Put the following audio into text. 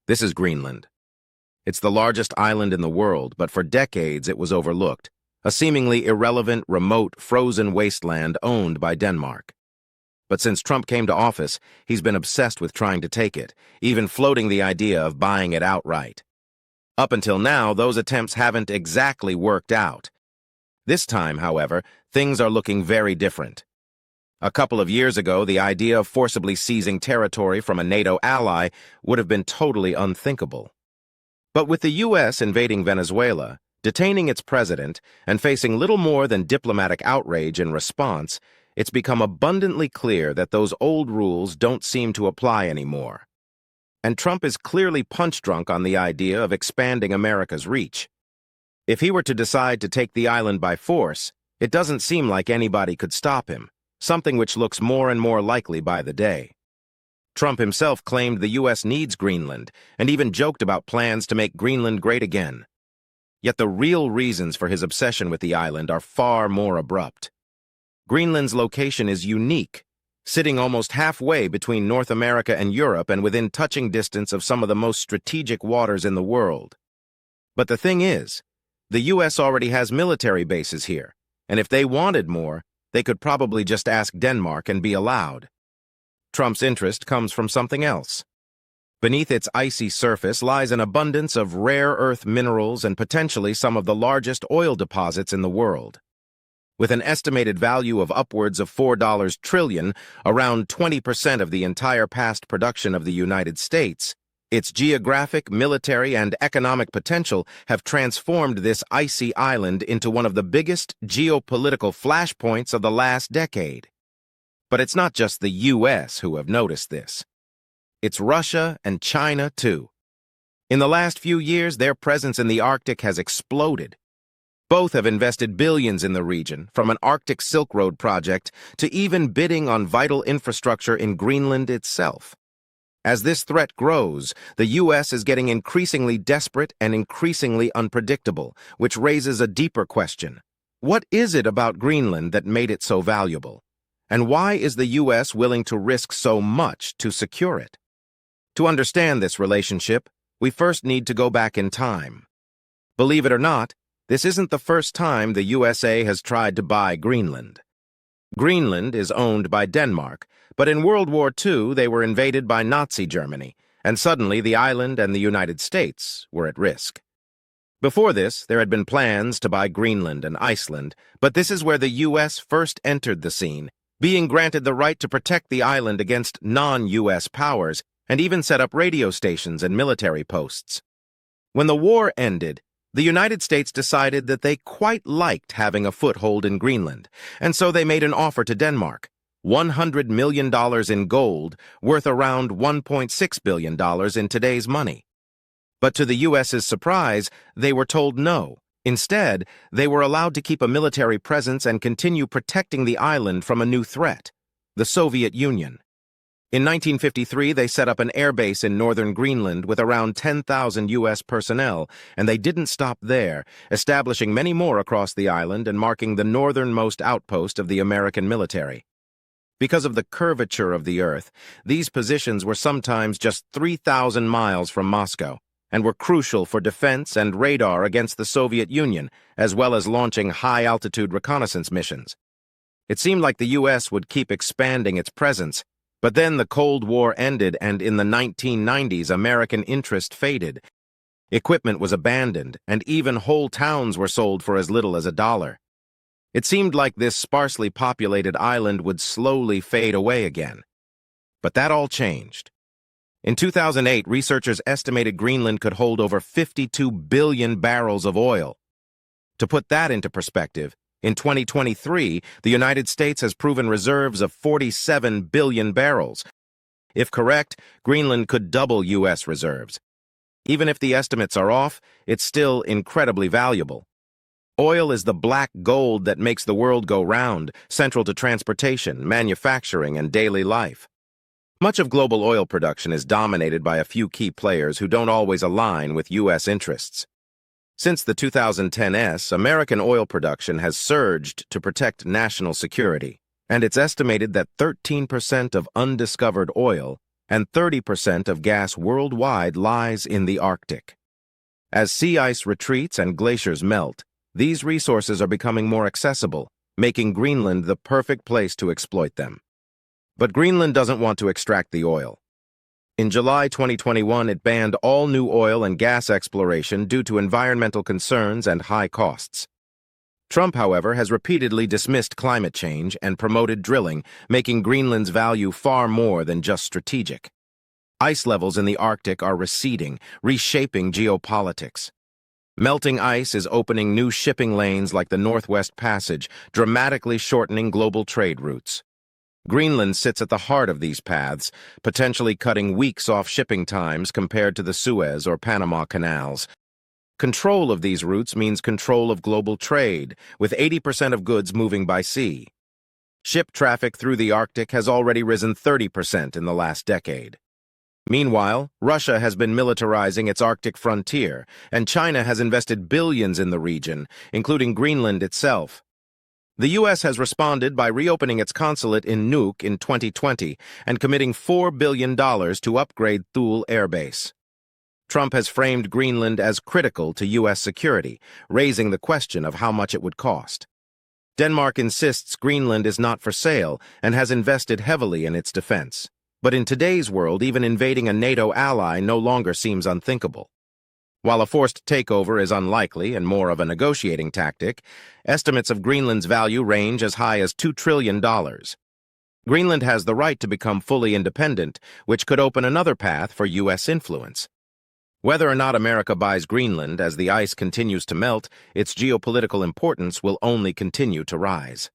This is Greenland. It's the largest island in the world, but for decades it was overlooked, a seemingly irrelevant, remote, frozen wasteland owned by Denmark. But since Trump came to office, he's been obsessed with trying to take it, even floating the idea of buying it outright. Up until now, those attempts haven't exactly worked out. This time, however, things are looking very different. A couple of years ago, the idea of forcibly seizing territory from a NATO ally would have been totally unthinkable. But with the U.S. invading Venezuela, detaining its president, and facing little more than diplomatic outrage in response, it's become abundantly clear that those old rules don't seem to apply anymore. And Trump is clearly punch-drunk on the idea of expanding America's reach. If he were to decide to take the island by force, it doesn't seem like anybody could stop him, something which looks more and more likely by the day. Trump himself claimed the U.S. needs Greenland, and even joked about plans to make Greenland great again. Yet the real reasons for his obsession with the island are far more abrupt. Greenland's location is unique, sitting almost halfway between North America and Europe and within touching distance of some of the most strategic waters in the world. But the thing is, the U.S. already has military bases here, and if they wanted more, they could probably just ask Denmark and be allowed. Trump's interest comes from something else. Beneath its icy surface lies an abundance of rare earth minerals and potentially some of the largest oil deposits in the world. With an estimated value of upwards of $4 trillion, around 20% of the entire past production of the United States, its geographic, military, and economic potential have transformed this icy island into one of the biggest geopolitical flashpoints of the last decade. But it's not just the U.S. who have noticed this. It's Russia and China, too. In the last few years, their presence in the Arctic has exploded. Both have invested billions in the region, from an Arctic Silk Road project to even bidding on vital infrastructure in Greenland itself. As this threat grows, the U.S. is getting increasingly desperate and increasingly unpredictable, which raises a deeper question. What is it about Greenland that made it so valuable? And why is the U.S. willing to risk so much to secure it? To understand this relationship, we first need to go back in time. Believe it or not, this isn't the first time the USA has tried to buy Greenland. Greenland is owned by Denmark, but in World War II they were invaded by Nazi Germany, and suddenly the island and the United States were at risk. Before this, there had been plans to buy Greenland and Iceland, but this is where the U.S. first entered the scene, being granted the right to protect the island against non-U.S. powers and even set up radio stations and military posts. When the war ended, the United States decided that they quite liked having a foothold in Greenland, and so they made an offer to Denmark, $100 million in gold, worth around $1.6 billion in today's money. But to the U.S.'s surprise, they were told no. Instead, they were allowed to keep a military presence and continue protecting the island from a new threat, the Soviet Union. In 1953, they set up an airbase in northern Greenland with around 10,000 U.S. personnel, and they didn't stop there, establishing many more across the island and marking the northernmost outpost of the American military. Because of the curvature of the Earth, these positions were sometimes just 3,000 miles from Moscow, and were crucial for defense and radar against the Soviet Union, as well as launching high-altitude reconnaissance missions. It seemed like the U.S. would keep expanding its presence, but then the Cold War ended, and in the 1990s, American interest faded. Equipment was abandoned, and even whole towns were sold for as little as $1. It seemed like this sparsely populated island would slowly fade away again. But that all changed. In 2008, researchers estimated Greenland could hold over 52 billion barrels of oil. To put that into perspective, in 2023, the United States has proven reserves of 47 billion barrels. If correct, Greenland could double U.S. reserves. Even if the estimates are off, it's still incredibly valuable. Oil is the black gold that makes the world go round, central to transportation, manufacturing, and daily life. Much of global oil production is dominated by a few key players who don't always align with U.S. interests. Since the 2010s, American oil production has surged to protect national security, and it's estimated that 13% of undiscovered oil and 30% of gas worldwide lies in the Arctic. As sea ice retreats and glaciers melt, these resources are becoming more accessible, making Greenland the perfect place to exploit them. But Greenland doesn't want to extract the oil. In July 2021, it banned all new oil and gas exploration due to environmental concerns and high costs. Trump, however, has repeatedly dismissed climate change and promoted drilling, making Greenland's value far more than just strategic. Ice levels in the Arctic are receding, reshaping geopolitics. Melting ice is opening new shipping lanes like the Northwest Passage, dramatically shortening global trade routes. Greenland sits at the heart of these paths, potentially cutting weeks off shipping times compared to the Suez or Panama canals. Control of these routes means control of global trade, with 80% of goods moving by sea. Ship traffic through the Arctic has already risen 30% in the last decade. Meanwhile, Russia has been militarizing its Arctic frontier, and China has invested billions in the region, including Greenland itself. The U.S. has responded by reopening its consulate in Nuuk in 2020 and committing $4 billion to upgrade Thule Air Base. Trump has framed Greenland as critical to U.S. security, raising the question of how much it would cost. Denmark insists Greenland is not for sale and has invested heavily in its defense. But in today's world, even invading a NATO ally no longer seems unthinkable. While a forced takeover is unlikely and more of a negotiating tactic, estimates of Greenland's value range as high as $2 trillion. Greenland has the right to become fully independent, which could open another path for U.S. influence. Whether or not America buys Greenland as the ice continues to melt, its geopolitical importance will only continue to rise.